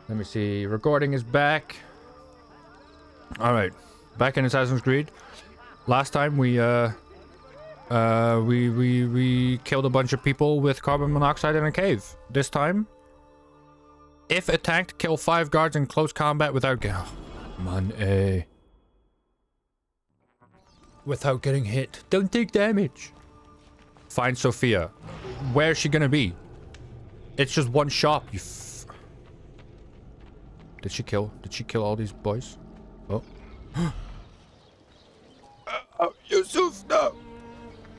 Let me see. Recording is back. All right, back in Assassin's Creed. Last time we killed a bunch of people with carbon monoxide in a cave. This time, if attacked, kill 5 guards in close combat without without getting hit. Don't take damage. Find Sophia. Where's she gonna be? It's just one shop. You. Did she kill all these boys? Oh. Yusuf, no.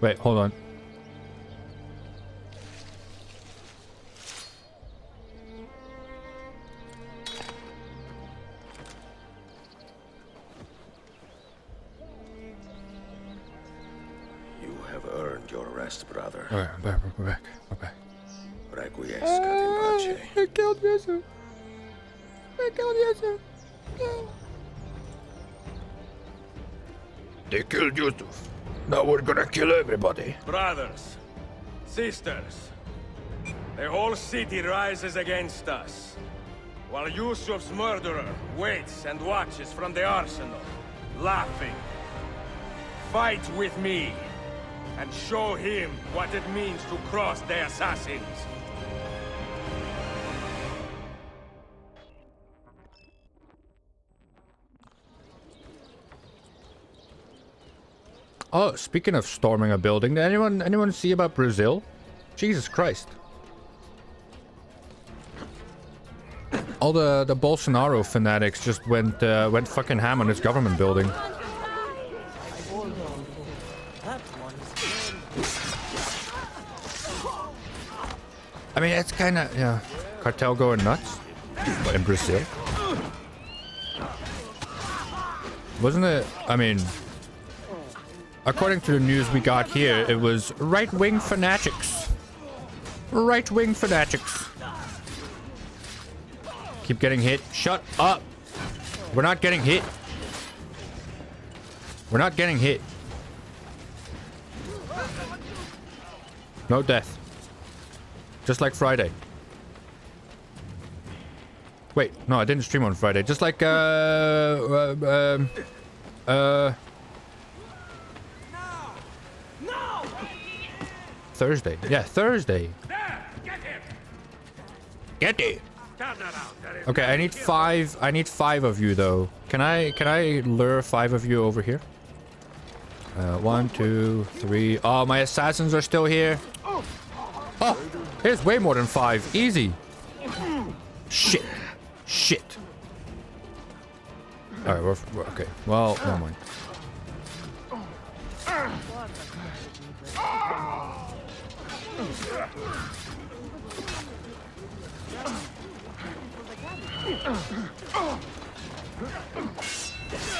Wait, hold on. You have earned your rest, brother. Alright, I'm back, we're back. Requiescat in pace. I killed Yusuf. No. They killed Yusuf. Now we're gonna kill everybody. Brothers, sisters, the whole city rises against us, while Yusuf's murderer waits and watches from the arsenal, laughing. Fight with me, and show him what it means to cross the assassins. Oh, speaking of storming a building, did anyone see about Brazil? Jesus Christ. All the Bolsonaro fanatics just went fucking ham on his government building. I mean, it's kind of, yeah, cartel going nuts. But in Brazil. Wasn't it, I mean, according to the news we got here, it was right-wing fanatics. Right-wing fanatics. Keep getting hit. Shut up. We're not getting hit. We're not getting hit. No death. Just like Friday. Wait, no, I didn't stream on Friday. Just like, Thursday. Yeah, Thursday. Get it. Okay, I need 5. I need 5 of you though. Can I lure 5 of you over here? 1, 2, 3. Oh, my assassins are still here. Oh, here's way more than 5. Easy. Shit. Shit. All right, we're okay. Well, never mind.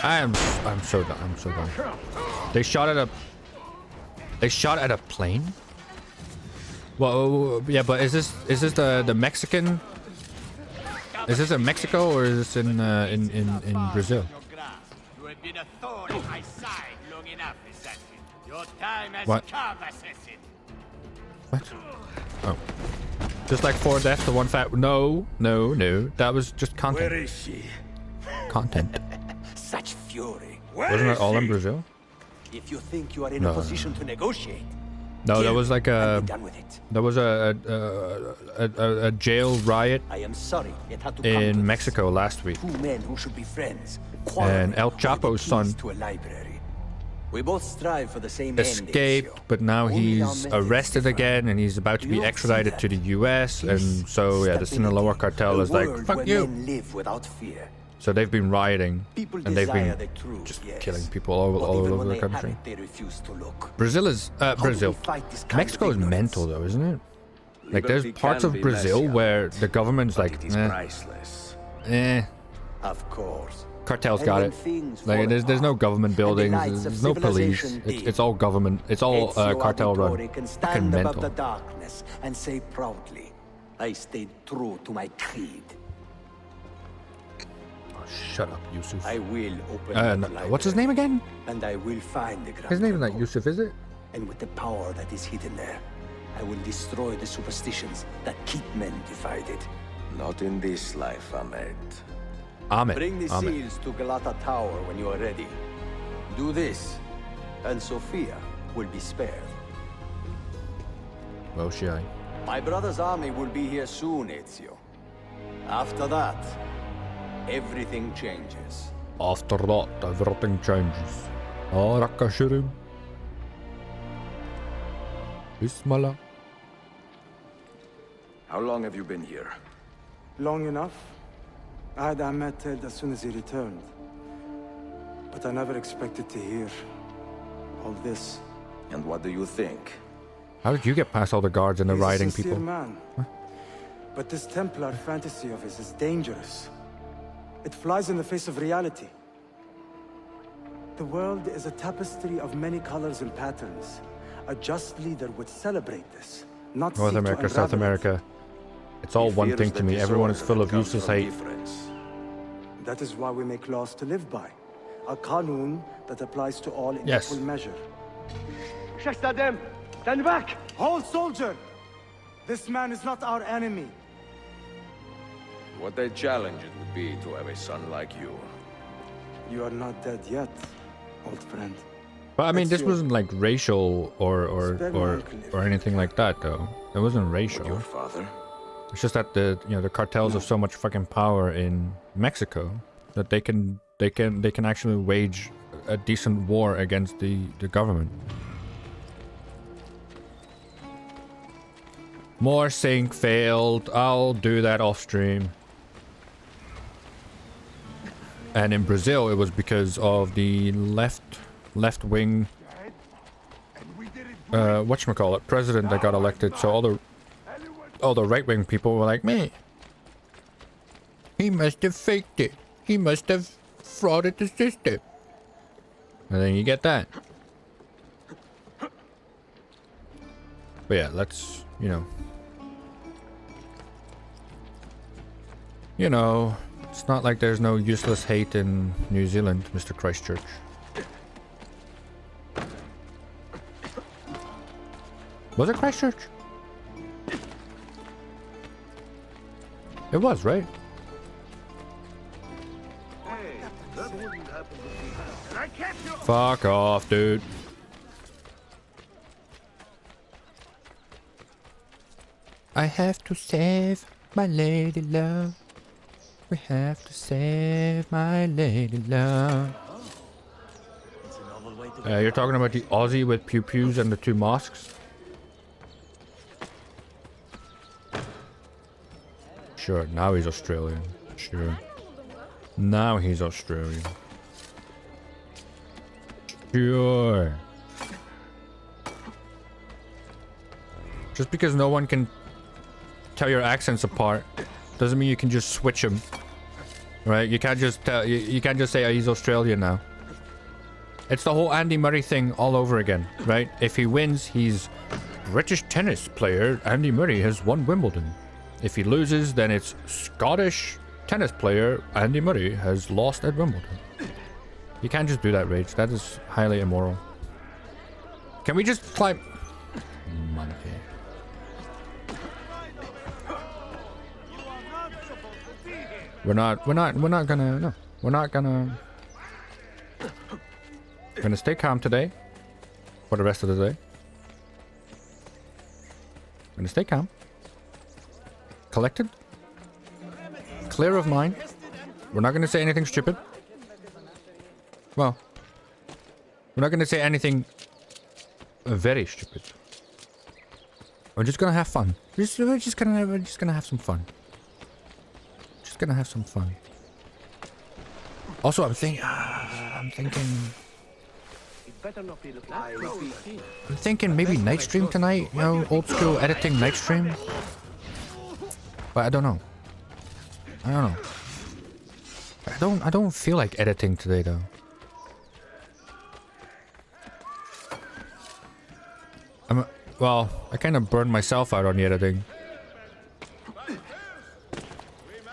I'm so done. I'm so done. They shot at a plane? Well, yeah, but is this the Mexican? Is this in Mexico or is this in Brazil? You have been a thorn in my side long enough, assassin. Your time has What? come, assassin. What? Oh. Just like 4 deaths to 1 fat. No. That was just content. Where is she? Content. Such fury. Where Wasn't is it all in she? Brazil? If you think you are in No, a no, position to negotiate, No, there was like and be done with it. there was a jail riot I am sorry it had to come to in this. Mexico last week. 2 men who should be friends. And El quarreling over the Chapo's keys son to a library. We both strive for the same Escaped, end, but now Only our he's methods arrested differ. again, and he's about to Do be you see extradited that? to the US, and so yeah, the Sinaloa cartel is like, fuck you. Men live without fear. So they've been rioting, People and they've desire been the truth, just yes. killing people all But even over when the they have country. it, they refuse to look. Brazil is How do Brazil. we fight this kind Mexico of is ignorance? mental though, isn't it? Like there's Liberty parts can of be Brazil messy, where the government's but like, it is priceless. Of course. cartel's And got when it. things Like fall there's no apart, government and the buildings, knights of there's no police. civilization It's all government. It's all Ezio cartel Auditore run. can Fucking stand above the mental. darkness and say proudly, I stayed true to my creed. Shut up, Yusuf. I will open the What's his name again? And I will find the His name is not Grand Yusuf, is it? And with the power that is hidden there, I will destroy the superstitions that keep men divided. Not in this life, Ahmed. Ahmed. Bring the Ahmed. seals to Galata Tower when you are ready. Do this, and Sophia will be spared. Well, shy. My brother's army will be here soon, Ezio. After that, everything changes. After that, everything changes. Oh, Rakashirim. Bismillah. How long have you been here? Long enough. I had Ahmed dead as soon as he returned. But I never expected to hear all this. And what do you think? How did you get past all the guards and the He's a riding sincere people? man. But this Templar fantasy of his is dangerous. It flies in the face of reality. The world is a tapestry of many colors and patterns. A just leader would celebrate this, not North seek to America, South unravel it. America. It's all He one fears thing the to me. Everyone is disorder full of that comes useless from hate. difference. That is why we make laws to live by. A qanun that applies to all in Yes. equal measure. Shastadem, stand back! Hold, soldier! This man is not our enemy. What a challenge it would be to have a son like you. You are not dead yet, old friend. But I mean, this Ezio. wasn't like racial or anything like that, though. It wasn't racial. Your father? It's just that the cartels have so much fucking power in Mexico that they can actually wage a decent war against the government. More sync failed. I'll do that off stream. And in Brazil, it was because of the left wing whatchamacallit, president that got elected. So all the right wing people were like, me. He must have faked it. He must have frauded the system. And then you get that. But yeah, let's, it's not like there's no useless hate in New Zealand, Mr. Christchurch. Was it Christchurch? It was, right? Fuck off, dude. I have to save my lady love. We have to save my lady love. You're talking about the Aussie with pew-pews and the two mosques? Sure, now he's Australian. Sure. Now he's Australian. Sure. Just because no one can tell your accents apart doesn't mean you can just switch them. Right? You can't just tell, you can't just say, oh, he's Australian now. It's the whole Andy Murray thing all over again, right? If he wins, he's British tennis player Andy Murray has won Wimbledon. If he loses, then it's Scottish tennis player Andy Murray has lost at Wimbledon. You can't just do that, Rage. That is highly immoral. Can we just climb? Monkey. We're not gonna stay calm today for the rest of the day. Gonna stay calm. Collected. Clear of mind. We're not gonna say anything stupid. Well, we're not gonna say anything very stupid. We're just gonna have fun. We're just gonna have some fun. Just gonna have some fun. Also, I'm thinking. I'm thinking maybe night stream tonight. You know, old school editing night stream. But I don't know. I don't feel like editing today though. Well, I kind of burned myself out on the editing.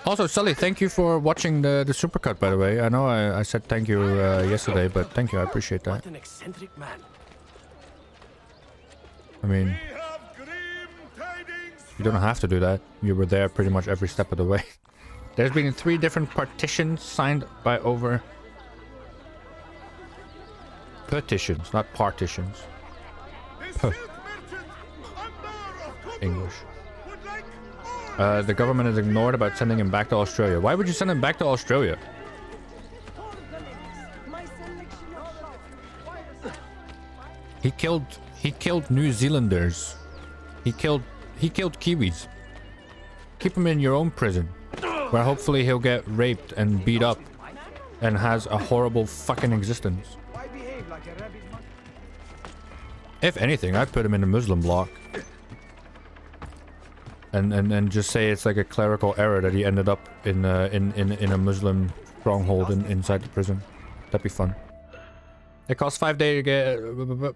Also, Sully, thank you for watching the supercut, by the way. I know I said thank you yesterday, but thank you. I appreciate that. What an eccentric man. I mean, You don't have to do that. You were there pretty much every step of the way. There's been 3 different partitions signed by over... petitions, not partitions. Puh. English. The government has ignored about sending him back to Australia. Why would you send him back to Australia? He killed New Zealanders. He killed Kiwis. Keep him in your own prison, where hopefully he'll get raped and beat up and has a horrible fucking existence. If anything, I'd put him in a Muslim block. And just say it's like a clerical error that he ended up in a Muslim stronghold inside the prison. That'd be fun. It costs 5 days to get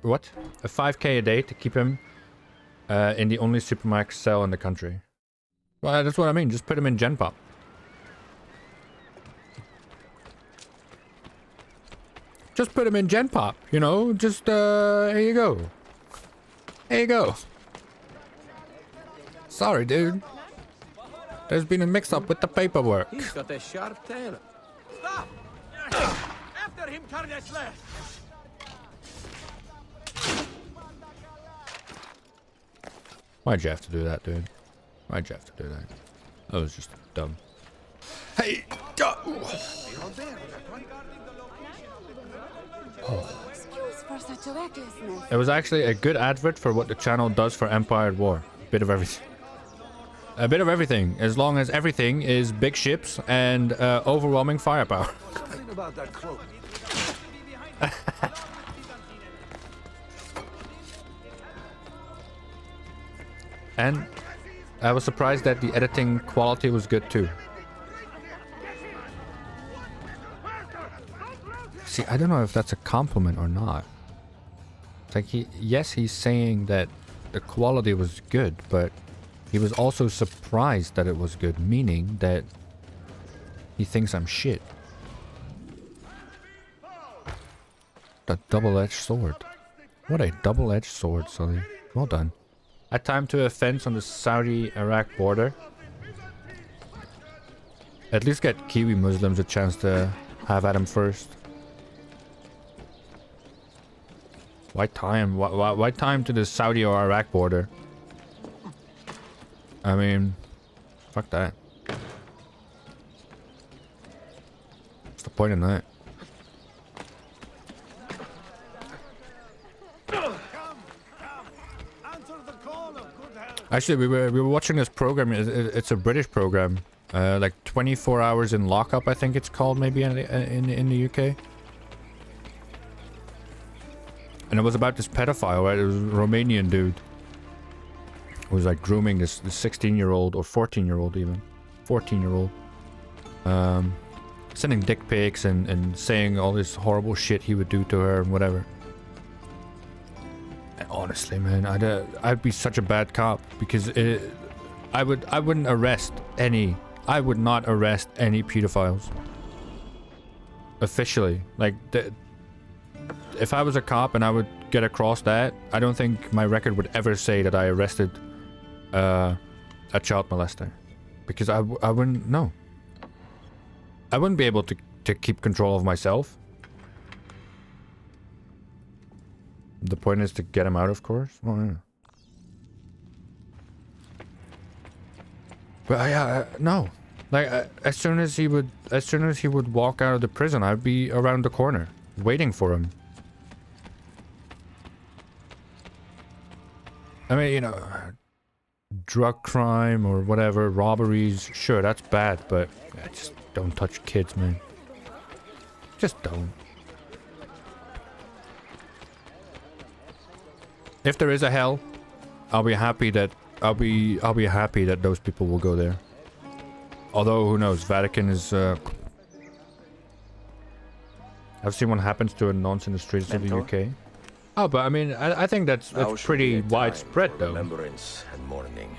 what? A 5k a day to keep him in the only supermax cell in the country. Well, that's what I mean. Just put him in Gen Pop. Just put him in Gen Pop. You know, just here you go. Here you go. Sorry, dude. There's been a mix-up with the paperwork. He's got a sharp tail. Stop! After him, Carnesler! Why'd you have to do that, dude? Why'd you have to do that? That was just dumb. Hey! Excuse for such a recklessness. It was actually a good advert for what the channel does for Empire at War. Bit of everything. A bit of everything, as long as everything is big ships and overwhelming firepower. Something about that cloak. And I was surprised that the editing quality was good too. See, I don't know if that's a compliment or not. It's like he's saying that the quality was good, but he was also surprised that it was good, meaning that he thinks I'm shit. The double-edged sword. What a double-edged sword, Sully. Well done. At time to a fence on the Saudi-Iraq border. At least get Kiwi Muslims a chance to have at him first. Why time? Why time to the Saudi or Iraq border? I mean, fuck that. What's the point in that? Actually, we were watching this program. It's a British program, like 24 hours in lockup, I think it's called, maybe in the UK. And it was about this pedophile, right? It was a Romanian dude who was like grooming this 16-year-old or 14-year-old even, 14-year-old, sending dick pics and saying all this horrible shit he would do to her and whatever. Honestly, man, I'd be such a bad cop because I would not arrest any pedophiles officially. Like if I was a cop and I would get across that, I don't think my record would ever say that I arrested a child molester, because I wouldn't know. I wouldn't be able to keep control of myself. The point is to get him out, of course. Oh, yeah. But yeah, no. Like as soon as he would walk out of the prison, I'd be around the corner, waiting for him. I mean, you know, drug crime or whatever, robberies, sure, that's bad, but yeah, just don't touch kids, man. Just don't. If there is a hell, I'll be happy that those people will go there. Although who knows, Vatican is I've seen what happens to a nonce in the streets of the UK. Oh, but I mean, I think that's pretty widespread though. Remembrance and mourning,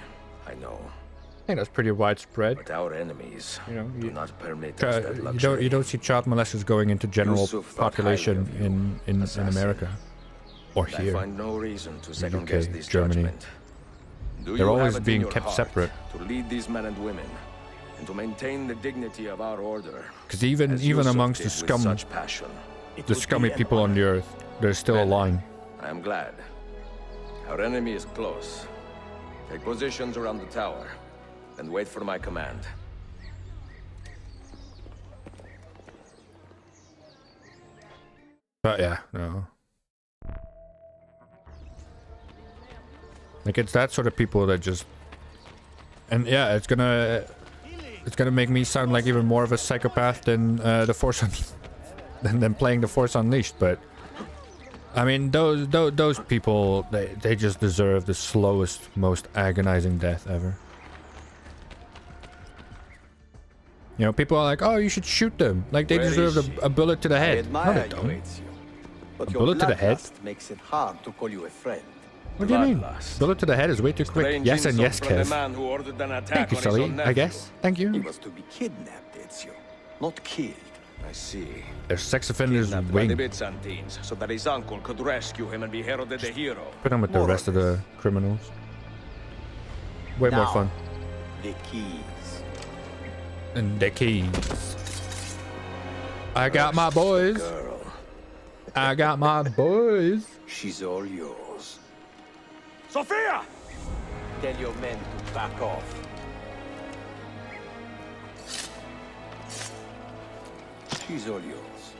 I know. I think that's pretty widespread. But our enemies, you know, do not permit us that luxury. you don't see child molesters going into general population in America. Or here. I find no reason to second UK, guess this Germany. judgment. Do They're you always have it in being your kept heart separate. to lead these men and women and to maintain the dignity of our order? Because even as even Yusuf amongst did the with scum, such passion. the scummy people on the earth, there's still a line. I am glad. Our enemy is close. Take positions around the tower and wait for my command. But yeah, no. Like it's that sort of people that just, and yeah, it's gonna make me sound like even more of a psychopath than the Force than playing the Force Unleashed. But I mean, those people, they just deserve the slowest, most agonizing death ever. You know, people are like, oh, you should shoot them. Like they deserve a bullet to the head. No, they don't. Ezio, but A your bullet to the head? bloodlust makes it hard to call you a friend. What do you mean? Bloodlust. Bullet to the head is way too quick. Strange Yes and insult yes, from the Kev. man who ordered an attack Thank you, on his Sully. own I nephew. guess. Thank He you. was to be kidnapped, Ezio, not killed. I see. There's sex offenders Kidnapped by the wing. Byzantines, so that his uncle could rescue him and be heralded a hero. Put him with the More rest of of the criminals. Way more Now, fun. The keys. And the keys. I got my boys. Girl. I got my boys. She's all yours. Sophia! Tell your men to back off. She's all yours.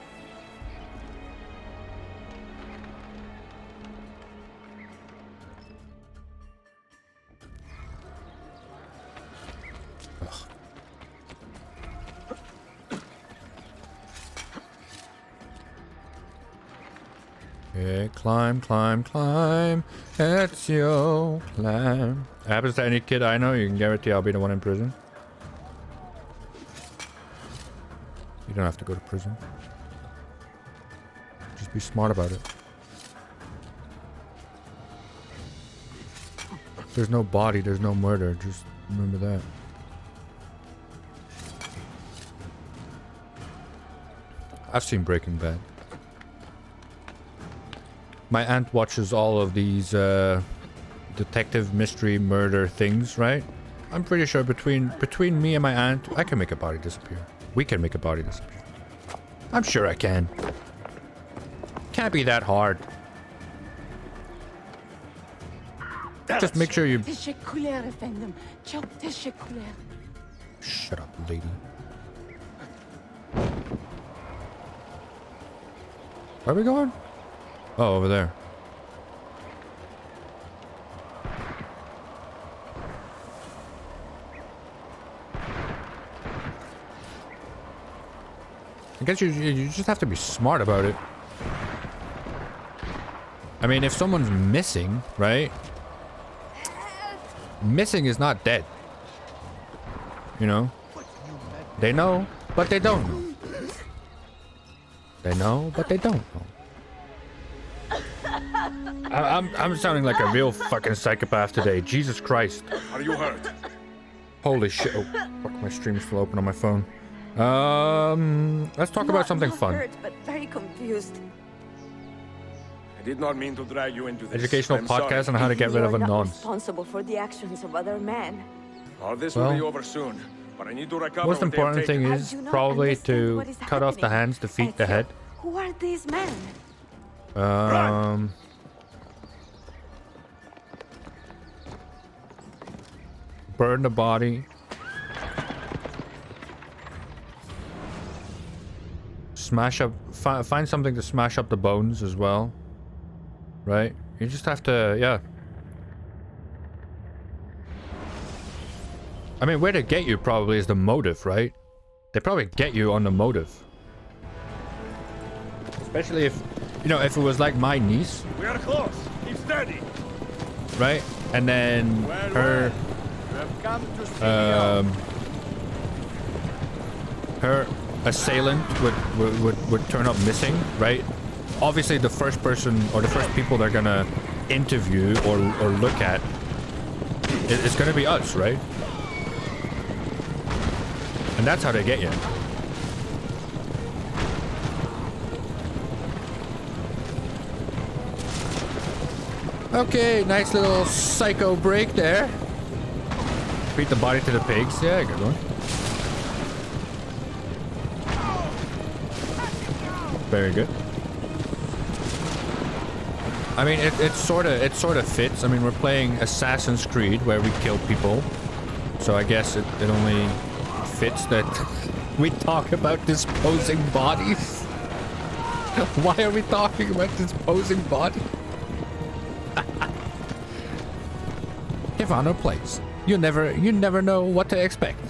Okay, climb, climb, climb. Ezio, climb. Happens to any kid I know, you can guarantee I'll be the one in prison. You don't have to go to prison. Just be smart about it. There's no body, there's no murder. Just remember that. I've seen Breaking Bad. My aunt watches all of these detective mystery murder things, right? I'm pretty sure between me and my aunt, I can make a body disappear. We can make a body disappear. I'm sure I can. Can't be that hard. Just make sure you... Teşekkürler efendim. Çok teşekkürler. Shut up, lady. Where are we going? Oh, over there. I guess you just have to be smart about it. I mean, if someone's missing, right? Missing is not dead. You know? They know, but they don't know. They know, but they don't know. I'm sounding like a real fucking psychopath today. Jesus Christ. Are you hurt? Holy shit. Oh, fuck, my stream's still open on my phone. Let's talk about something fun. Hurt, but very confused. I did not mean to drag you into this. Educational I'm podcast sorry. on how to get rid of a You're not nonce. responsible for the actions of other men. All this Well, will be over soon, but I need to recover Most what they have important taken. thing I is do not probably understand to what is cut off the happening. hands, defeat the Ezio, head. Who are these men? Burn the body. Smash up, find something to smash up the bones as well. Right? You just have to, yeah. I mean, where they get you probably is the motive, right? They probably get you on the motive. Especially if, you know, if it was like my niece, We are close. Keep steady. right? And then her, You have come to see me off. her assailant would turn up missing, right? Obviously, the first person or the first people they're gonna interview or look at is gonna be us, right? And that's how they get you. Okay, nice little psycho break there. Beat the body to the pigs. Yeah, good one. Very good. I mean, it sort of fits. I mean, we're playing Assassin's Creed where we kill people, so I guess it only fits that we talk about disposing bodies. Why are we talking about disposing bodies? Ivano plays. You never know what to expect.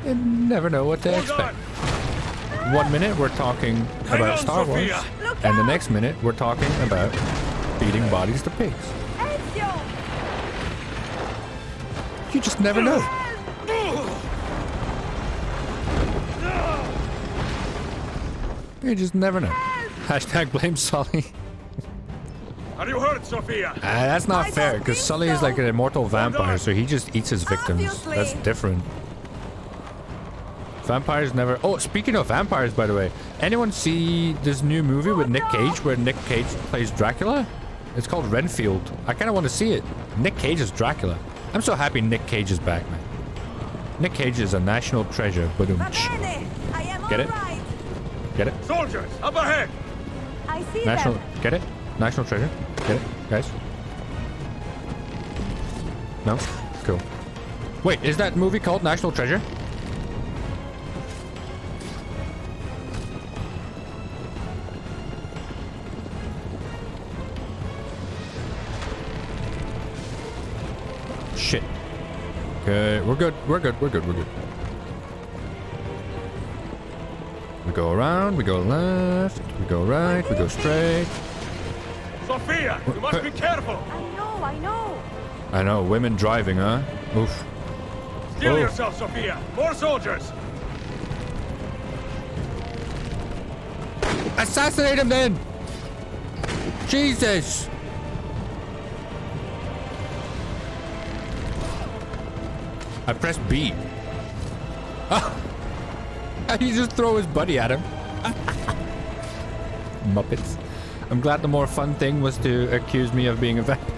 You never know what to expect. 1 minute we're talking about Star Wars, and the next minute we're talking about feeding bodies to pigs. Ezio! You just never know. You just never know. Hashtag blame Sully. Are you hurt, Sophia? That's not I fair, don't because think Sully is so. like an immortal vampire, so he just eats his victims. Obviously. That's different. Vampires never... Oh, speaking of vampires, by the way. Anyone see this new movie with Nick Cage, where Nick Cage plays Dracula? It's called Renfield. I kind of want to see it. Nick Cage is Dracula. I'm so happy Nick Cage is back, man. Nick Cage is a national treasure. Va bene, I am Get it? all right. Get it? Soldiers, up ahead! I see National... them. Get it? National treasure. Get it, guys? No? Cool. Wait, is that movie called National Treasure? Shit. Okay, we're good. We're good. We're good. We're good. We go around, we go left, we go right, we go straight. Sophia, you must be careful! I know. I know, women driving, huh? Oof. Steel Oh. yourself, Sophia! More soldiers! Assassinate him then! Jesus! I pressed B. Oh. He just throw his buddy at him. Muppets. I'm glad the more fun thing was to accuse me of being a vampire.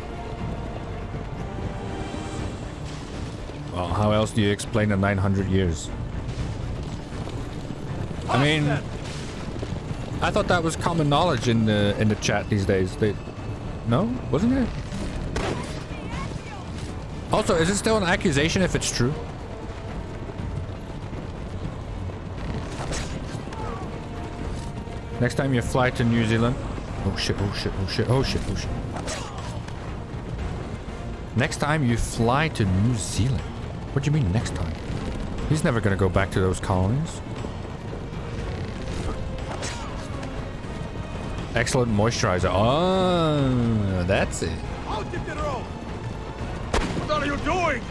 Well, how else do you explain the 900 years? I mean, I thought that was common knowledge in the chat these days. No, wasn't it? Also, is it still an accusation if it's true? Next time you fly to New Zealand. Oh shit, oh shit, oh shit, oh shit, oh shit. Next time you fly to New Zealand. What do you mean next time? He's never gonna go back to those colonies. Excellent moisturizer. Oh, that's it. Out of the road! What are you doing?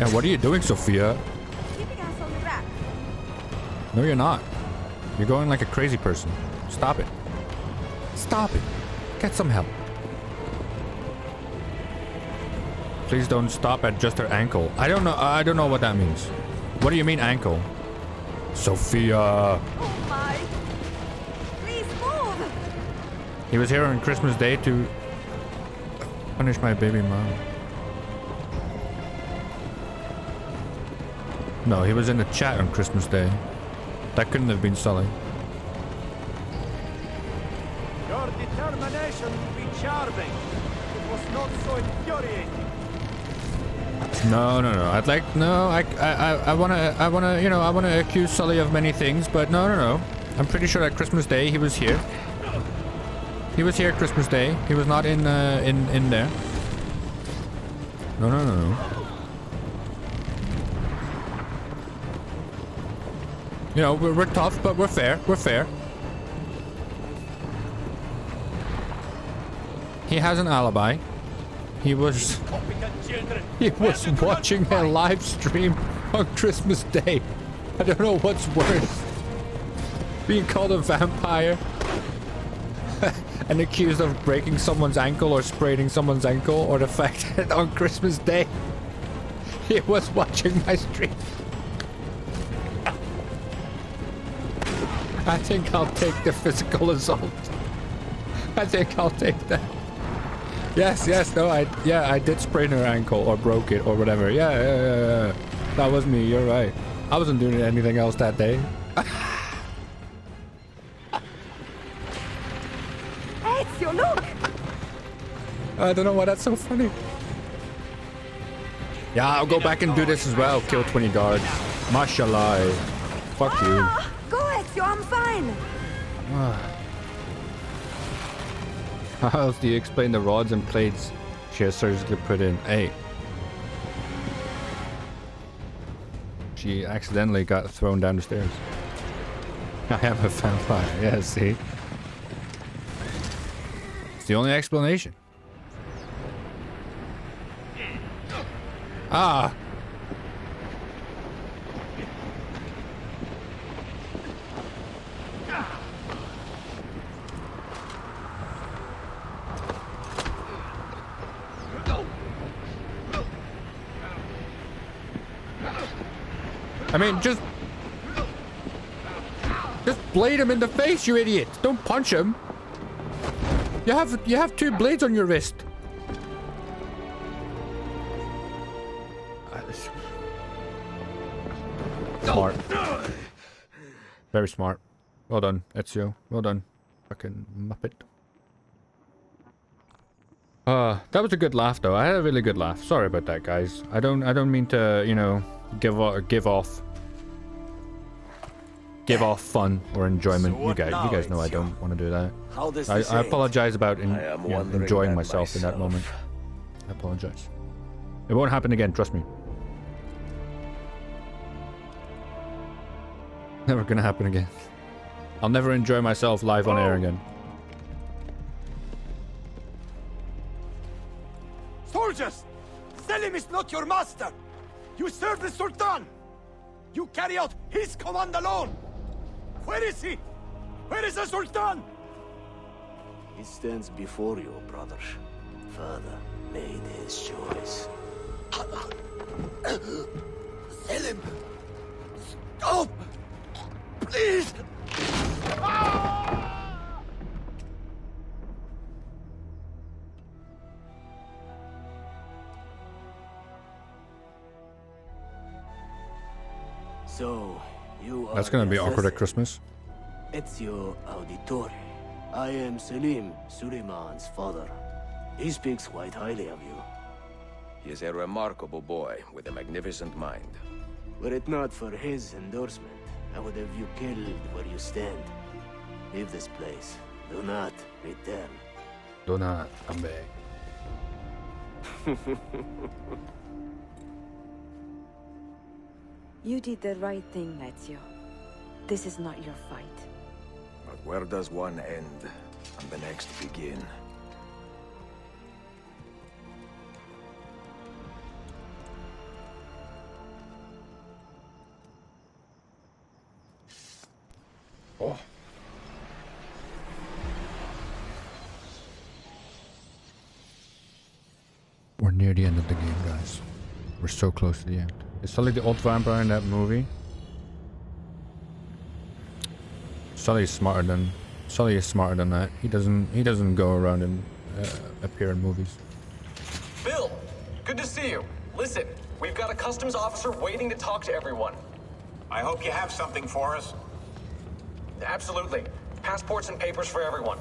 And what are you doing, Sophia? Keeping us on track. No, you're not. You're going like a crazy person. Stop it. Stop it. Get some help. Please don't stop at just her ankle. I don't know what that means. What do you mean ankle? Sophia. Oh my. Please move. He was here on Christmas Day to punish my baby mom. No, he was in the chat on Christmas Day. That couldn't have been Sully. Your determination will be charming. It was not so infuriating. No. I'd like I wanna accuse Sully of many things, but no. I'm pretty sure that Christmas Day he was here. He was here Christmas Day. He was not in there. No. You know, we're tough, but we're fair. We're fair. He has an alibi. He was watching a live stream on Christmas Day. I don't know what's worse. Being called a vampire and accused of breaking someone's ankle or spraining someone's ankle, or the fact that on Christmas Day he was watching my stream. I think I'll take the physical assault. I think I'll take that. Yes, no, I did sprain her ankle or broke it or whatever. Yeah. That was me, you're right. I wasn't doing anything else that day. Ezio, look! I don't know why that's so funny. Yeah, I'll go back and do this as well. Kill 20 guards. Mashallah. Fuck you. Go, Ezio, I'm fine. How else do you explain the rods and plates she has surgically put in? Hey. She accidentally got thrown down the stairs. I am a vampire. Yeah, see? It's the only explanation. Ah! I mean, just blade him in the face, you idiot! Don't punch him. You have 2 blades on your wrist. Smart. Very smart. Well done, Ezio. Well done. Fucking muppet. That was a good laugh though. I had a really good laugh. Sorry about that, guys. I don't mean to, you know, give off fun or enjoyment. So you guys know I Ezio? don't want to do that. How does I this end? apologize about I am wondering enjoying that myself in that myself. moment. I apologize. It won't happen again, trust me. Never gonna happen again. I'll never enjoy myself live on air again. Soldiers! Selim is not your master! You serve the Sultan! You carry out his command alone! Where is he? Where is the Sultan? He stands before you, brother. Father made his choice. Selim! Stop! Please! So, you are That's gonna the be awkward at assassin. Christmas. Ezio Auditore. I am Selim, Suleiman's father. He speaks quite highly of you. He is a remarkable boy with a magnificent mind. Were it not for his endorsement, I would have you killed where you stand. Leave this place. Do not return. Do not come back. You did the right thing, Ezio. This is not your fight. But where does one end and the next begin? Oh. We're near the end of the game, guys. We're so close to the end. Is Sully the old vampire in that movie? Sully is smarter than that. He doesn't go around and appear in movies. Bill, good to see you. Listen, we've got a customs officer waiting to talk to everyone. I hope you have something for us. Absolutely. Passports and papers for everyone.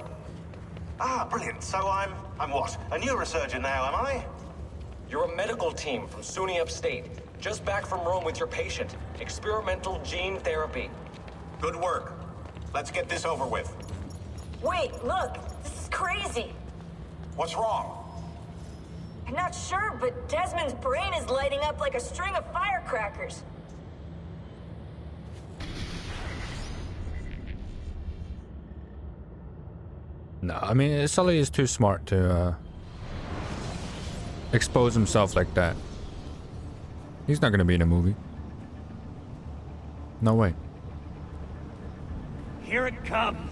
Ah, brilliant. So I'm what? A neurosurgeon now, am I? You're a medical team from SUNY Upstate. Just back from Rome with your patient. Experimental gene therapy. Good work. Let's get this over with. Wait, look! This is crazy! What's wrong? I'm not sure, but Desmond's brain is lighting up like a string of firecrackers. No, I mean, Sully is too smart to expose himself like that. He's not gonna be in a movie. No way. Here it comes.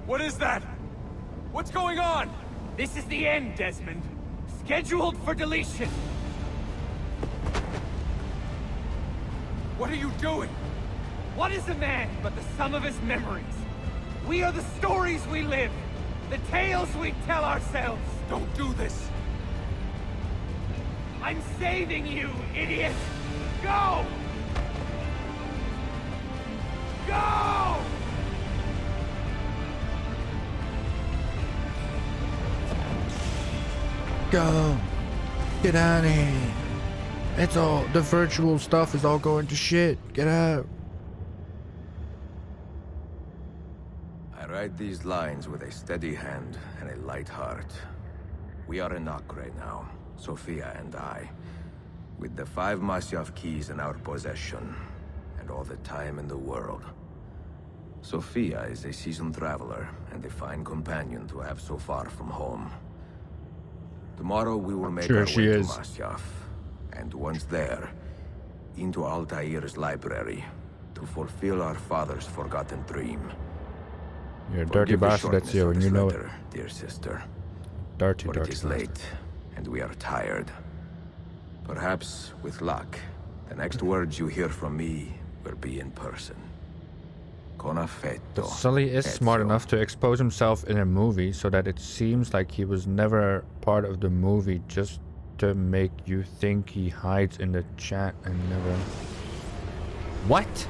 What is that? What's going on? This is the end, Desmond. Scheduled for deletion. What are you doing? What is a man but the sum of his memories? We are the stories we live. The tales we tell ourselves! Don't do this! I'm saving you, idiot! Go! Go! Go! Get out of here! It's all the virtual stuff is all going to shit. Get out! I write these lines with a steady hand and a light heart. We are in Nock right now, Sophia and I, with the 5 Masyaf keys in our possession, and all the time in the world. Sophia is a seasoned traveler, and a fine companion to have so far from home. Tomorrow we will make our way to Masyaf, and once there, into Altair's library, to fulfill our father's forgotten dream. You're a dirty bastard, Ezio, and you know it. Dear sister. Dirty, But dirty it is bastard. late, and we are tired. Perhaps, with luck, the next words you hear from me will be in person. Con affetto, But Sully is smart Ezio. enough to expose himself in a movie so that it seems like he was never part of the movie, just to make you think he hides in the chat and never... What?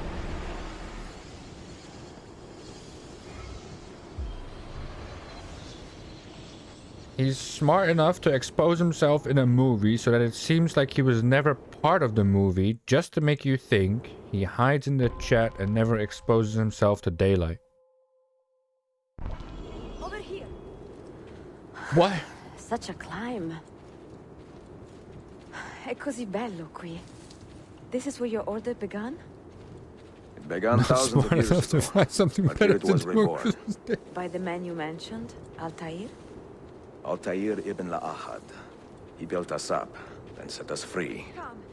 He's smart enough to expose himself in a movie so that it seems like he was never part of the movie, just to make you think he hides in the chat and never exposes himself to daylight. Over here. What? Such a climb. È così bello qui. This is where your order began? It began thousands of Smart years enough to ago, find something but better here it to was do on reborn. Christmas Day. By the man you mentioned, Altair? Altair ibn La'ahad. He built us up, and set us free.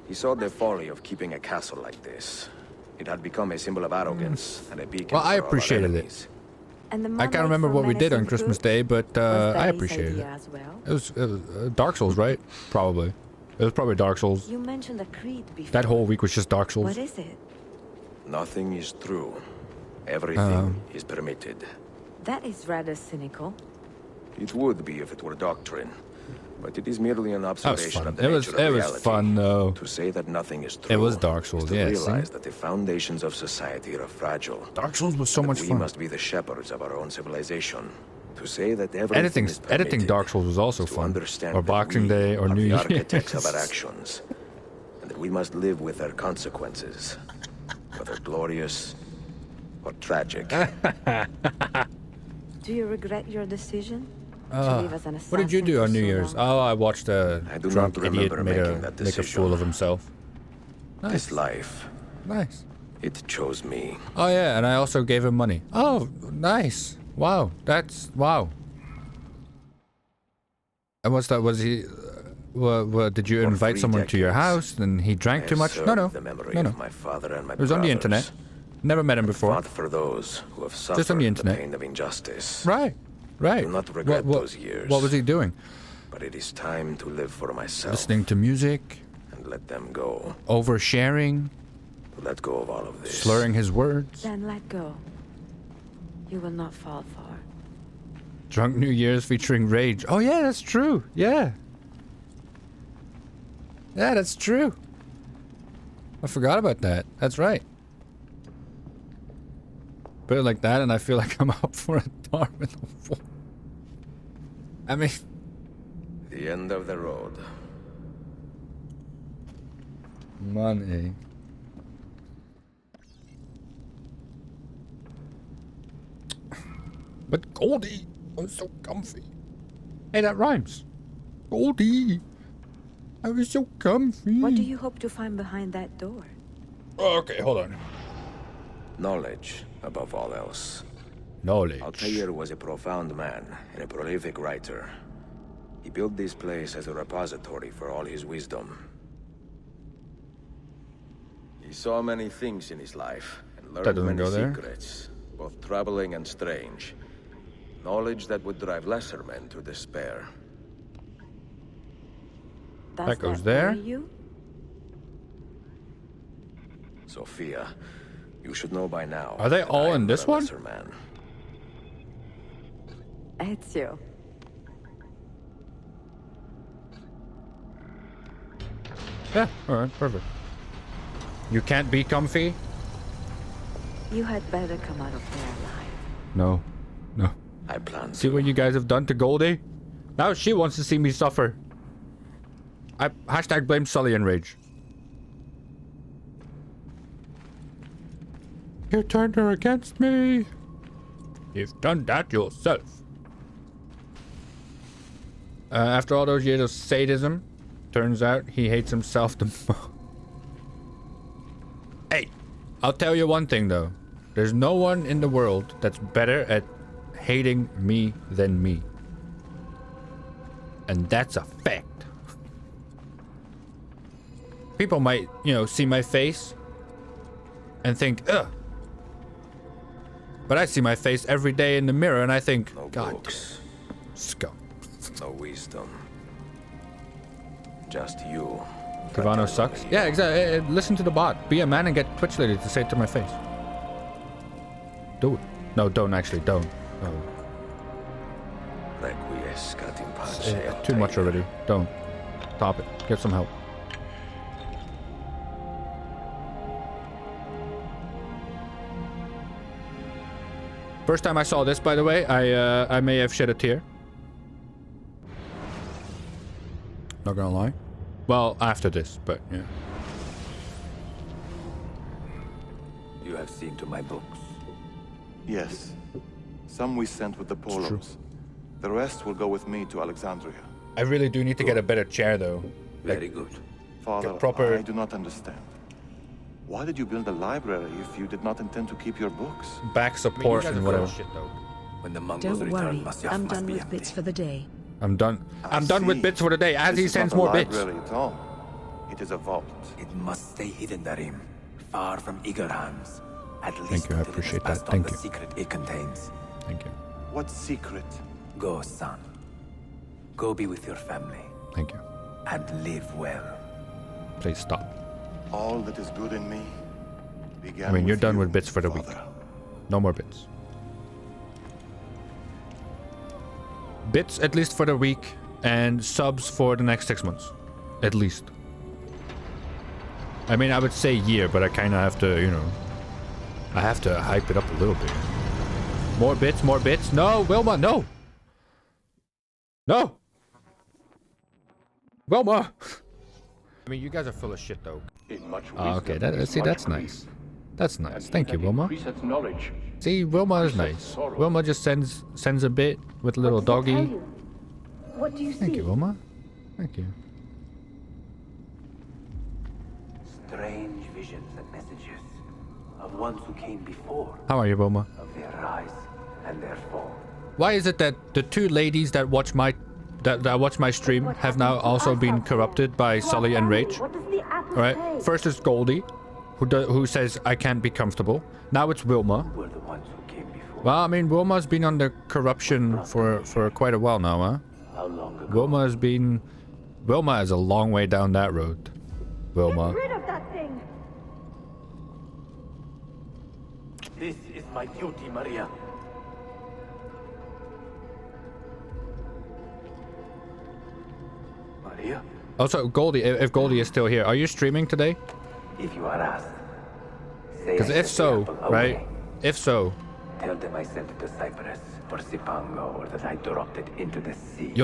He saw the folly of keeping a castle like this. It had become a symbol of arrogance and a beacon Well, I for all our appreciated it. enemies. And the I man can't made remember for what we did on menacing Christmas good? Day, but Was I that his appreciated it. idea as well? It was Dark Souls, right? Probably. It was probably Dark Souls. You mentioned a creed before. That whole week was just Dark Souls. What is it? Nothing is true. Everything is permitted. That is rather cynical. It would be if it were doctrine. But it is merely an That was observation fun. of the nature of It was reality. fun though. To say that nothing is true It was Dark is Souls, to yeah. realize See? that the foundations of society are fragile. Dark Souls was so that much we fun. must be the shepherds of our own civilization. To say that everything Editing is permitted Dark Souls was also is to fun. understand Or that Boxing we Day or are New the Year's. architects of our actions, and that we must live with their consequences, whether glorious or tragic. Do you regret your decision? To leave as an What did you assassin do for on New so Year's? long? Oh, I watched a I do drunk not idiot remember make making that a decision. fool of himself. This life, Nice. it chose me. Oh yeah, and I also gave him money. Oh, nice. Wow, that's wow. And what's that? Was he? What did you For invite 3 someone to your decades, house and he drank I too have much? No, served no, the memory no, no. of my father and my It was on the brothers. internet. Never met him before. Fought for those who have suffered Just on the internet. pain of injustice. Right, right. Do not regret those years. What was he doing? But it is time to live for myself. Listening to music, And let them go. oversharing, To let go of all of this. slurring his words. Then let go. You will not fall far. Drunk New Year's featuring Rage. Oh yeah, that's true. Yeah. Yeah, that's true. I forgot about that. That's right. Put it like that and I feel like I'm up for a terminal war. I mean... The end of the road. Money. But Goldie was so comfy. Hey, that rhymes. Goldie. I was so comfy. What do you hope to find behind that door? Okay, hold on. Knowledge, above all else. Knowledge. Altair was a profound man and a prolific writer. He built this place as a repository for all his wisdom. He saw many things in his life and That learned doesn't many go there. secrets, both troubling and strange. Knowledge that would drive lesser men to despair. Does That goes worry there. You? Sophia, you should know by now. Are they that all I in am this but a one? lesser man. Ezio. Yeah, alright, perfect. You can't be comfy? You had better come out of there alive. No. No. I plan See what you guys have done to Goldie? Now she wants to see me suffer. I hashtag blame Sully and Rage. You turned her against me. You've done that yourself. After all those years of sadism, turns out he hates himself the most. Hey, I'll tell you one thing though. There's no one in the world that's better at hating me than me. And that's a fact. People might, you know, see my face and think, ugh. But I see my face every day in the mirror and I think, no God, books, scum. no wisdom. Just you. Cavano sucks. Yeah, exactly. Listen to the bot. Be a man and get Twitch lady to say it to my face. Do it. No, don't actually. Don't. No. Too much already. Don't. Stop it. Get some help. First time I saw this, by the way, I may have shed a tear. Not gonna lie. Well, after this, but yeah. You have seen to my books. Yes. Some we sent with the Polos. The rest will go with me to Alexandria. I really do need to get a better chair, though. Very good. Father, proper... I do not understand. Why did you build a library if you did not intend to keep your books? Back support and whatever. When the Mongols return, I'm done with bits for the day. I'm done. I'm done with bits for the day. As he sends more bits. At all. It is a vault. It must stay hidden, Darim, far from eager hands. At least thank you. I appreciate that. Thank you. The secret it contains. Thank you. What secret? Go, son. Go be with your family. Thank you. And live well. Please stop. All that is good in me began. I mean, you're done you, with bits for the week. No more bits. Bits at least for the week, and subs for the next 6 months. At least. I mean, I would say year, but I kind of have to, you know... I have to hype it up a little bit. More bits, more bits. No, Wilma, no! No! Wilma! I mean, you guys are full of shit, though. Oh, okay, see, that's nice. That's nice. Thank you, Wilma. See, Wilma is nice. Wilma just sends a bit with a little doggy. What do you see? Thank you, Wilma. Thank you. Strange visions and messages of ones who came before. How are you, Wilma? Of their rise and their fall. Why is it that the two ladies that watch my stream have now also been corrupted by Sully and Rage? All right. First is Goldie, who says I can't be comfortable. Now it's Wilma. Well, I mean, Wilma's been under corruption for quite a while now, huh? How long ago? Wilma is a long way down that road. Wilma. Get rid of that thing. This is my duty, Maria. Maria? Also, Goldie, if Goldie is still here, are you streaming today? If you are asked. Because if so, right? If so, tell them I sent it to Cyprus or Zipango, or that I dropped it into the sea.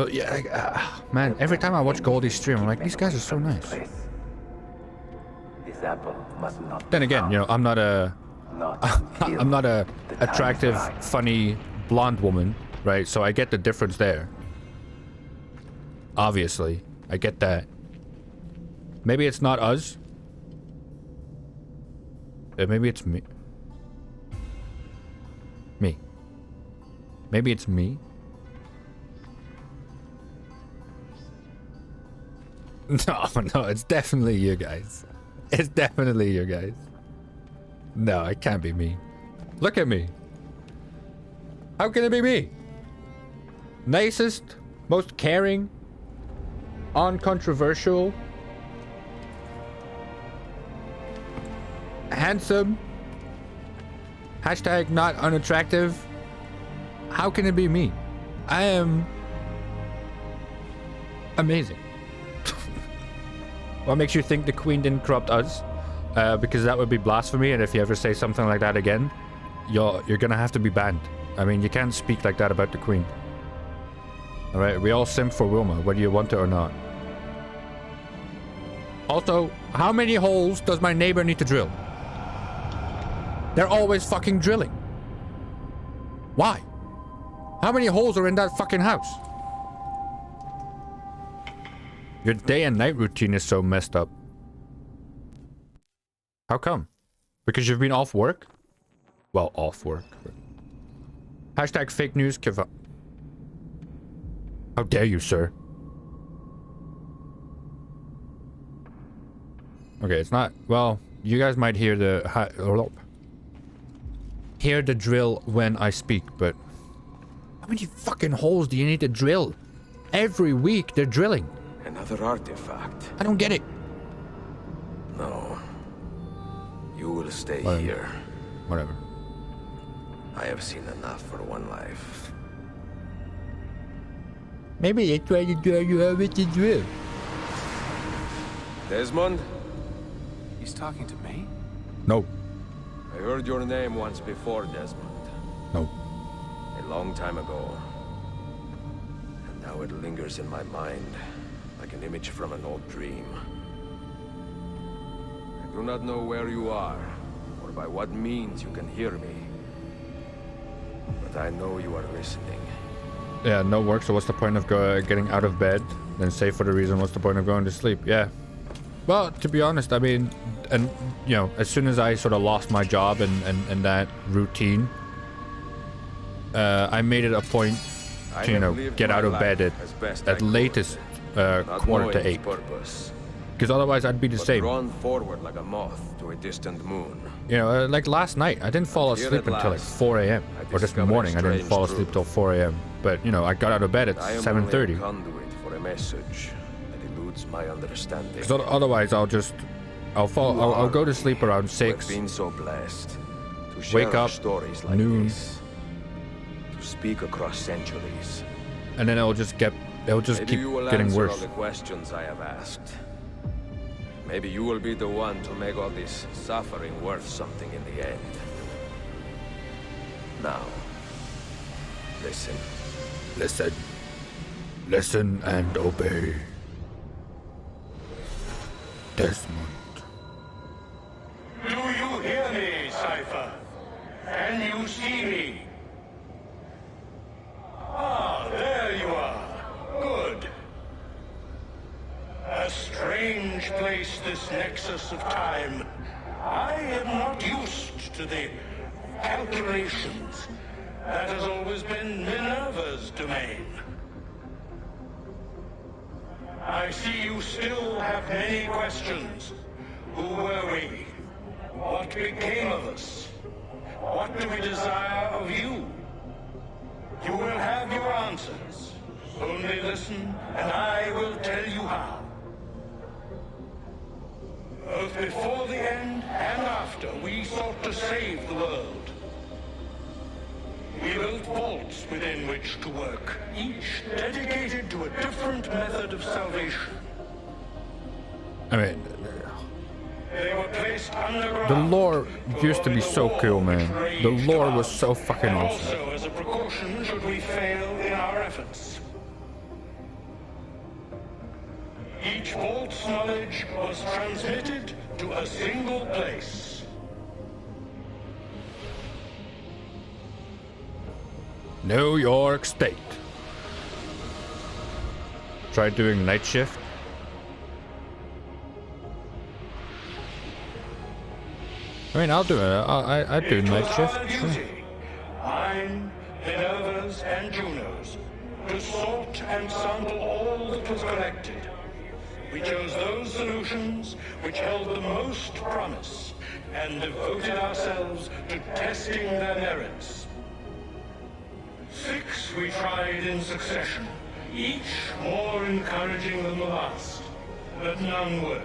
Man, every time I watch Goldie stream, I'm like, these guys are so nice. This apple must not. Then again, you know, I'm not a attractive, funny, blonde woman, right? So I get the difference there. Obviously, I get that. Maybe it's not us. Maybe it's me. Me. Maybe it's me. No, it's definitely you guys. It's definitely you guys. No, it can't be me. Look at me. How can it be me? Nicest, most caring, uncontroversial, handsome, hashtag not unattractive. How can it be me? I am amazing. What makes you think the Queen didn't corrupt us? Because that would be blasphemy, and if you ever say something like that again, you're gonna have to be banned. I mean, you can't speak like that about the Queen. Alright, we all simp for Wilma, whether you want it or not. Also, how many holes does my neighbor need to drill? They're always fucking drilling. Why? How many holes are in that fucking house? Your day and night routine is so messed up. How come? Because you've been off work? Well, off work. Hashtag fake news give up. How dare you, sir? Okay, it's not... Well, you guys might hear the... hear the drill when I speak, but... How many fucking holes do you need to drill? Every week they're drilling. Another artifact. I don't get it. No. You will stay here. Whatever. I have seen enough for one life. Maybe they try to draw you out with the drill. Desmond? He's talking to me? No. I heard your name once before, Desmond. No. A long time ago. And now it lingers in my mind, like an image from an old dream. I do not know where you are, or by what means you can hear me. But I know you are listening. Yeah, no work, so what's the point of getting out of bed? Then say for the reason, what's the point of going to sleep? Yeah. Well, to be honest, I mean, and, you know, as soon as I sort of lost my job and that routine, I made it a point to, you know, get out of bed at latest 7:45. Because otherwise I'd be the same. Run forward like a moth to a distant moon. You know, like last night, I didn't fall asleep until like 4 a.m. Or this morning, I didn't fall asleep till 4 a.m. But, you know, I got out of bed at 7:30. I am only a conduit for a message that eludes my understanding. Because otherwise I'll go to sleep around 6. Been so blessed to share wake up stories like noon. This, to speak across centuries. And then it'll just keep getting worse. All the questions I have asked. Maybe you will be the one to make all this suffering worth something in the end. Now, listen. Listen. Listen and obey. Desmond. Do you hear me, Cypher? Can you see me? Ah, there you are. Good. A strange place, this nexus of time. I am not used to the calculations. That has always been Minerva's domain. I see you still have many questions. Who were we? What became of us? What do we desire of you? You will have your answers. Only listen, and I will tell you how. Both before the end and after, we sought to save the world. We built vaults within which to work, each dedicated to a different method of salvation. I mean, they were placed underground. The lore used to be so cool, man. The lore was so fucking awesome. Also, as a precaution, should we fail in our efforts. Each vault's knowledge was transmitted to a single place. New York State. Try doing night shift. I mean, I'll do it. I do night shift. Mine, Minerva's, and Juno's, to sort and sample all that was collected. We chose those solutions which held the most promise, and devoted ourselves to testing their merits. 6 we tried in succession, each more encouraging than the last, but none worked.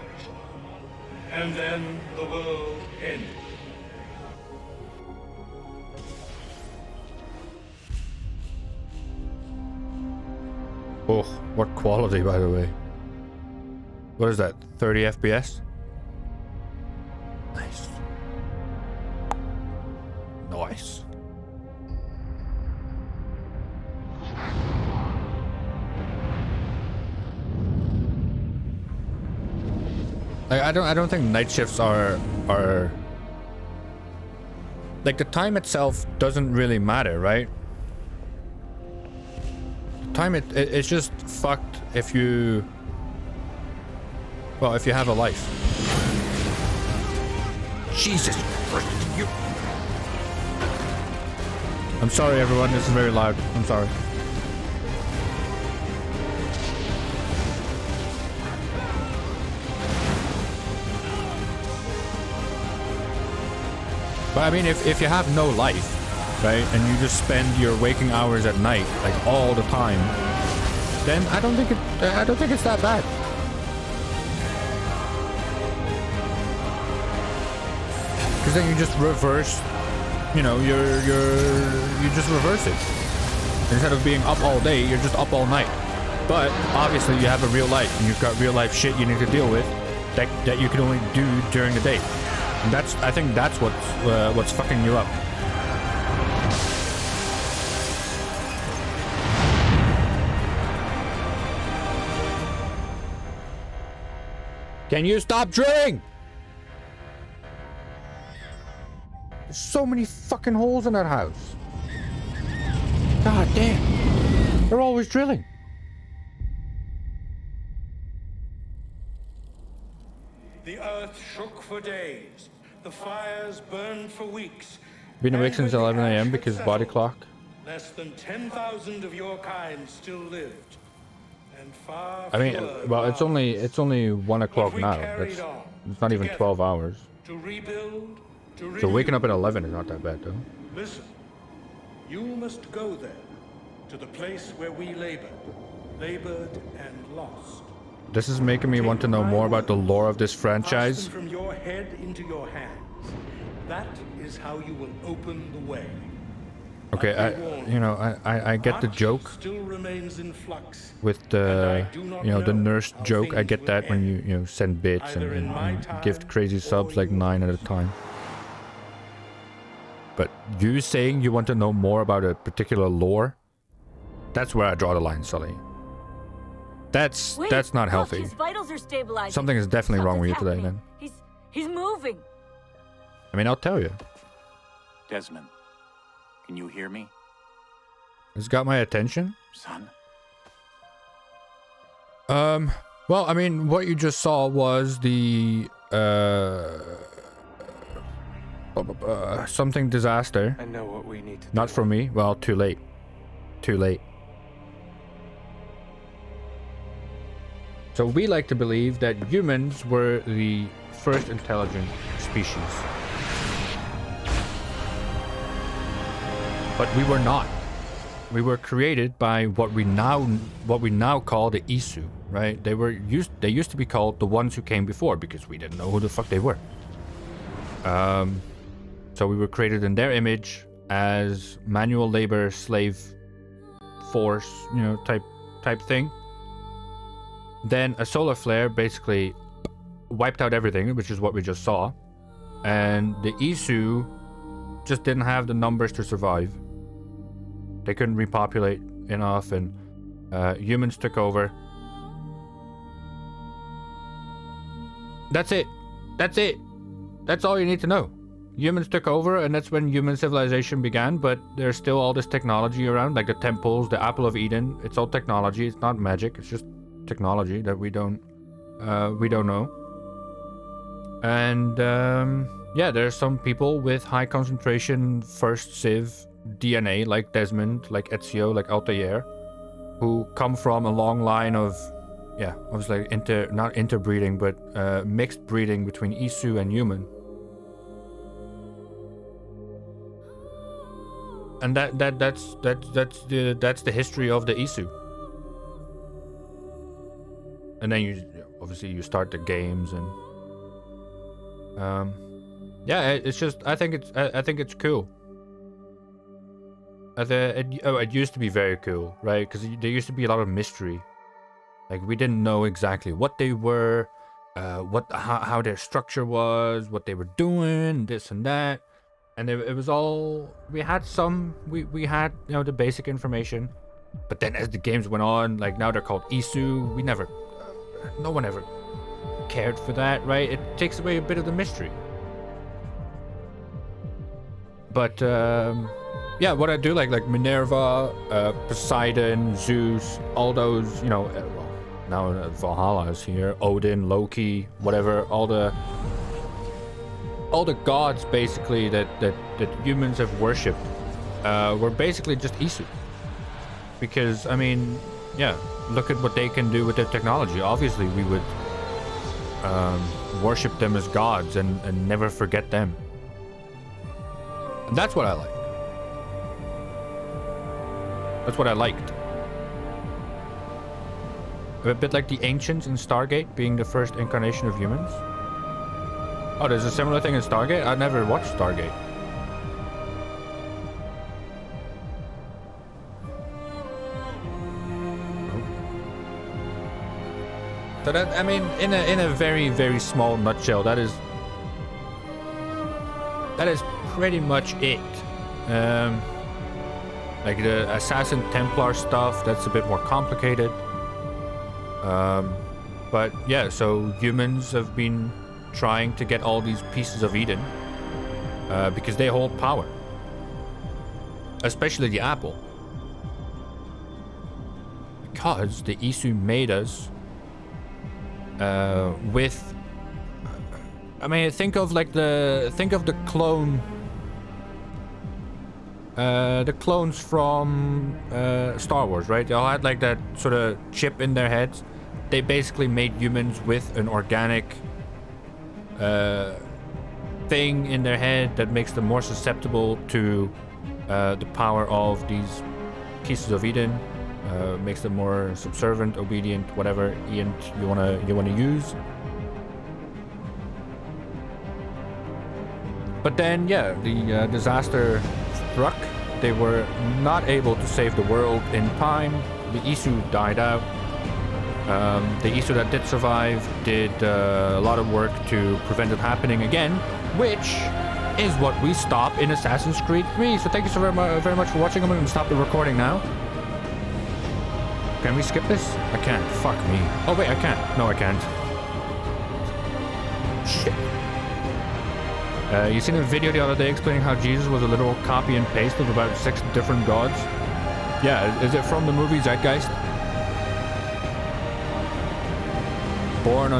And then the world ended. What quality, by the way? What is that? 30 FPS? Nice. Nice. Like, I don't think night shifts are like, the time itself doesn't really matter, right? Time it's just fucked if you, well, if you have a life. Jesus Christ, you. I'm sorry everyone, this is very loud. I'm sorry. But I mean, if you have no life, right, and you just spend your waking hours at night, like all the time, then I don't think it's that bad. Because then you just reverse, you know, you just reverse it. Instead of being up all day, you're just up all night. But obviously, you have a real life, and you've got real life shit you need to deal with that you can only do during the day. And I think that's what's fucking you up. Can you stop drilling? There's so many fucking holes in that house. God damn. They're always drilling. The earth shook for days. The fires burned for weeks. Been awake since 11 a.m. because body clock. Less than 10,000 of your kind still lived. And far I mean, well, it's only 1 o'clock now. It's not even 12 hours. To rebuild, so waking up at 11 is not that bad, though. Listen, you must go there, to the place where we labored and lost. This is making me want to know more about the lore of this franchise. From your head into your hands. That is how you will open the way. Okay, I get the joke Still remains in flux. with the the nurse joke. I get that when you send bits and gift crazy subs like 9 at a time. But you saying you want to know more about a particular lore, that's where I draw the line, Sully. That's not healthy. Look, his vitals are stabilizing. Something is definitely wrong with you today, then. He's moving. I mean, I'll tell you. Desmond, can you hear me? It's got my attention. Son? Well, I mean, what you just saw was the something disaster. I know what we need to Not from me. Well, too late. Too late. So we like to believe that humans were the first intelligent species. But we were not. We were created by what we now call the Isu, right? They used to be called the ones who came before because we didn't know who the fuck they were. So we were created in their image as manual labor, slave force, type thing. Then a solar flare basically wiped out everything, which is what we just saw. And the Isu just didn't have the numbers to survive. They couldn't repopulate enough, and humans took over. That's it. That's it. That's all you need to know. Humans took over, and that's when human civilization began, but there's still all this technology around, like the temples, the Apple of Eden. It's all technology. It's not magic. It's just technology that we don't know. And yeah, there's some people with high concentration first civ DNA, like Desmond, like Ezio, like Altair, who come from a long line of, yeah, obviously not interbreeding, but mixed breeding between Isu and human. And that's the history of the Isu. And then you start the games, and yeah, it's just I think it's cool. It used to be very cool, right? Because there used to be a lot of mystery Like, we didn't know exactly what they were, how their structure was, what they were doing, this and that. And it was all, we had you know, the basic information. But then as the games went on, like now they're called Isu, no one ever cared for that, right? It takes away a bit of the mystery. But yeah, what I do like Minerva, Poseidon, Zeus, all those, you know, well, now Valhalla is here, Odin, Loki, whatever, all the gods basically that humans have worshipped were basically just Isu. Because, I mean, yeah, look at what they can do with their technology. Obviously, we would worship them as gods and never forget them. And that's what I like. That's what I liked. A bit like the Ancients in Stargate being the first incarnation of humans. Oh, there's a similar thing in Stargate? I never watched Stargate. So that, I mean, in a very, very small nutshell, that is pretty much it. Like the Assassin Templar stuff, that's a bit more complicated. But yeah, so humans have been trying to get all these pieces of Eden because they hold power. Especially the apple. Because the Isu made us with, I mean, think of the clone, the clones from Star Wars, right? They all had like that sort of chip in their heads. They basically made humans with an organic thing in their head that makes them more susceptible to the power of these pieces of Eden. Makes them more subservient, obedient, whatever you wanna use. But then, yeah, the disaster struck. They were not able to save the world in time. The Isu died out. The Isu that did survive did a lot of work to prevent it happening again, which is what we stop in Assassin's Creed 3. So thank you so very much for watching. I'm going to stop the recording now. Can we skip this? I can't. Fuck me. Oh wait, I can't. No, I can't. Shit. You seen a video the other day explaining how Jesus was a literal copy and paste of about 6 different gods? Yeah, is it from the movie Zeitgeist? Born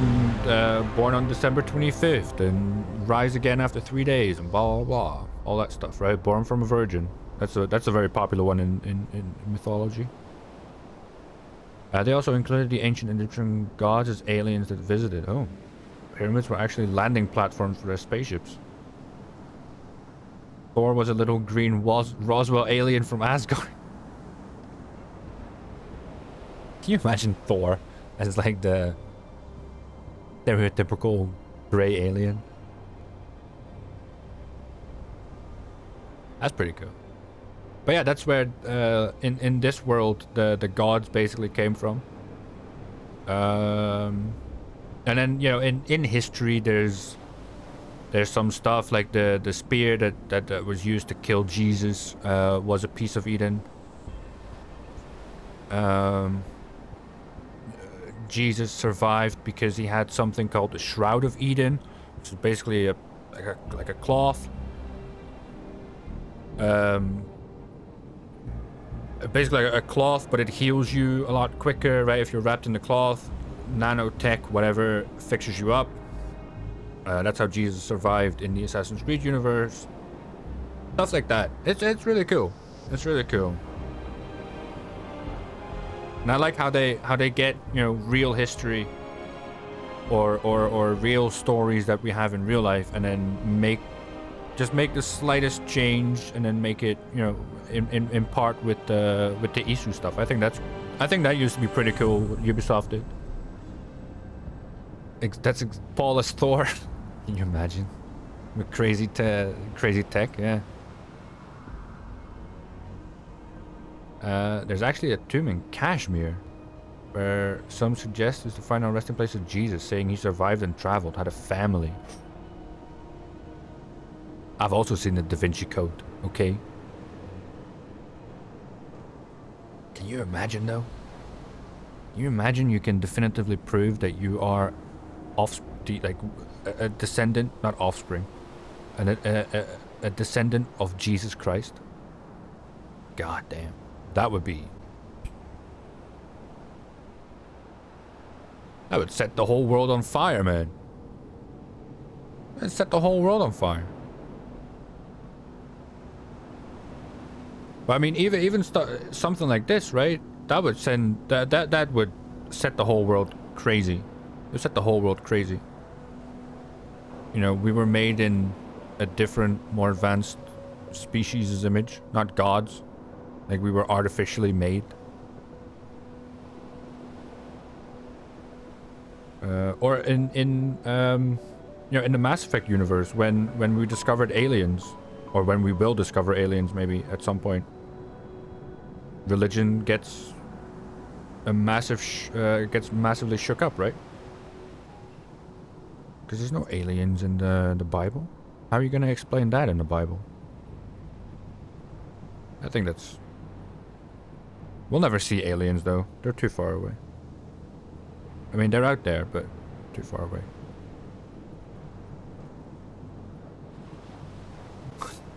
on December 25th and rise again after 3 days and blah blah blah. All that stuff, right? Born from a virgin. That's a very popular one in mythology. They also included the ancient Egyptian gods as aliens that visited. Oh, pyramids were actually landing platforms for their spaceships. Thor was a little green Roswell alien from Asgard. Can you imagine Thor as like the stereotypical gray alien? That's pretty cool. But yeah, that's where in this world the gods basically came from. And then, you know, in history there's some stuff like the spear that was used to kill Jesus was a piece of Eden. Jesus survived because he had something called the Shroud of Eden, which is basically like a cloth. Basically a cloth, but it heals you a lot quicker, right? If you're wrapped in the cloth, nanotech, whatever, fixes you up. That's how Jesus survived in the Assassin's Creed universe. Stuff like that. It's really cool. It's really cool. And I like how they get, you know, real history or real stories that we have in real life, and then make the slightest change and then make it, you know, in part with the Isu stuff. I think that used to be pretty cool what Ubisoft did. That's Paul as Thor. Can you imagine? With crazy tech, yeah. There's actually a tomb in Kashmir. where some suggest is the final resting place of Jesus, saying he survived and traveled, had a family. I've also seen the Da Vinci Code, okay? Can you imagine though? Can you imagine you can definitively prove that you are like a descendant, not offspring, a descendant of Jesus Christ? God damn. That would be... That would set the whole world on fire, man. It'd set the whole world on fire. But I mean, even something like this, right? That would send that would set the whole world crazy. It would set the whole world crazy. You know, we were made in a different, more advanced species' image, not God's. Like we were artificially made. Or in you know, in the Mass Effect universe, when we discovered aliens, or when we will discover aliens, maybe at some point, religion gets a massive gets massively shook up, right? Because there's no aliens in the Bible. How are you gonna explain that in the Bible? I think that's... We'll never see aliens though. They're too far away. I mean, they're out there, but too far away.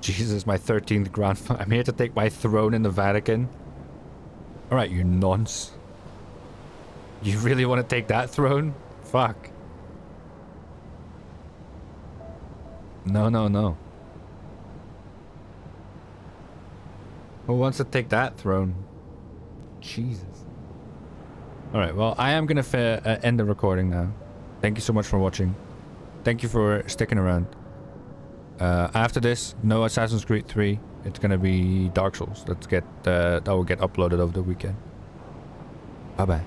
Jesus, my 13th grandfather. I'm here to take my throne in the Vatican. Alright, you nonce. You really want to take that throne? Fuck. No, no, no. Who wants to take that throne? Jesus. Alright, well, I am going to end the recording now. Thank you so much for watching. Thank you for sticking around. After this, no Assassin's Creed 3. It's going to be Dark Souls. That will get uploaded over the weekend. Bye-bye.